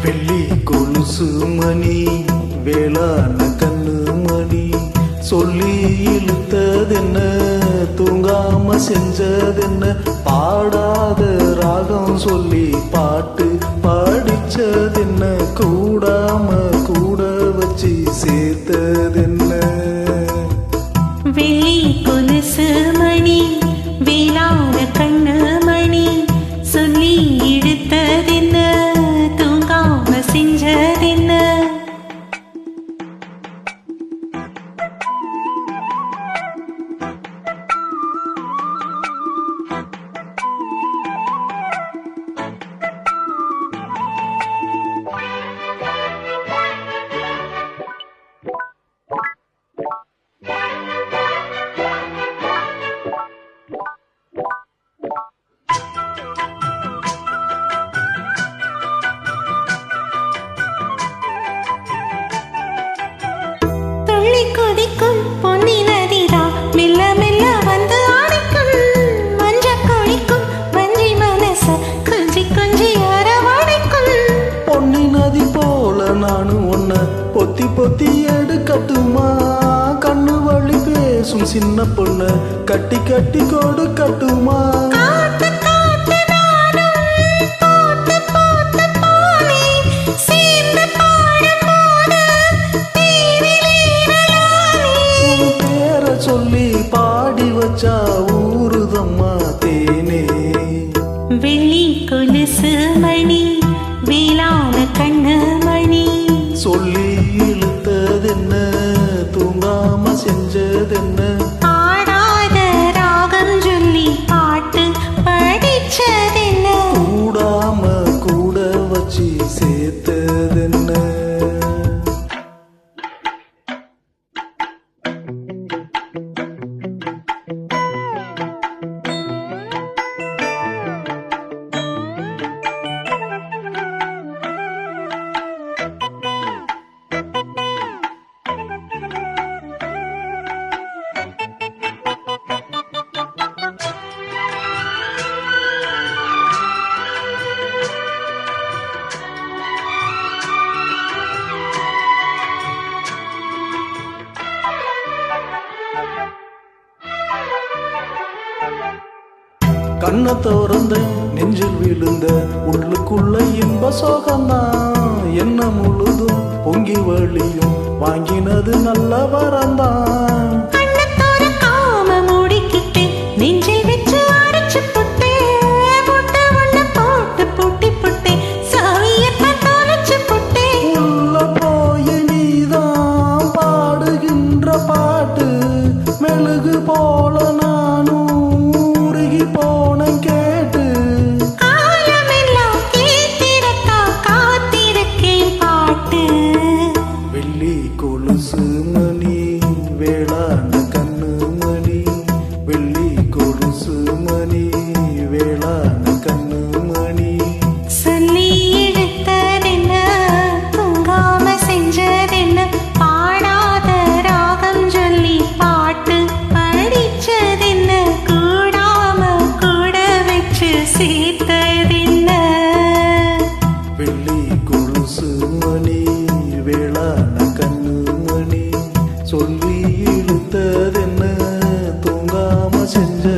வெள்ளி கொலுசு மணி வேளாண் கண்ணு மணி சொல்லி இழுத்ததென்ன தூங்காம செஞ்சதென்ன பாடாத ராகம் சொல்லி பாட்டு பாடிச்சதென்ன கூடாம கூட வச்சு சேர்த்ததென்ன வெள்ளி கொலுசு மணி வேளாண் கண்ணு மணி சொல்லி இழுத்ததென்ன தூங்காம செஞ்சதென்ன பொத்தி பொத்தி எடுக்கட்டுமா கண்ணு வழி பேசும் சின்ன பொண்ணு கட்டி கட்டி கொடுக்கட்டுமா பேர சொல்லி பாடி வச்சா ஊருதம்மா தேனே வெள்ளி கொலுசு மணி வேளாண் கண்ணு மணி சொல்லி இழுத்ததென்ன தூங்காம செஞ்சதென்ன பாடாத ராகம் சொல்லி பாட்டு படிச்சதென்ன கூடாம கூட வச்சு சேர்த்ததென்ன கண்ணை திறந்த நெஞ்சில் விழுந்த உள்ளுக்குள்ள இன்ப சோகம்தான் என்ன முழுதும் பொங்கி வழியும் வாங்கினது நல்ல வரந்தான் உள்ள போய் நீதான் பாடுகின்ற பாட்டு மெழுகு போல நானும் போன கேட்டு வெள்ளி கொலுசு மணி வேளாண் கண்ணு மணி வெள்ளி கொலுசு மணி வேளாண் கண்ணு மணி சொல்லி எடுத்ததென்ன தூங்காம செஞ்சதென்ன பாடாத ராகம் சொல்லி பாட்டு படிச்சதென்ன சேர்த்ததென்ன வெள்ளி கொலுசு மணி வேளாண் கண்ணு மணி சொல்லி இழுத்ததென்ன தூங்காம செஞ்ச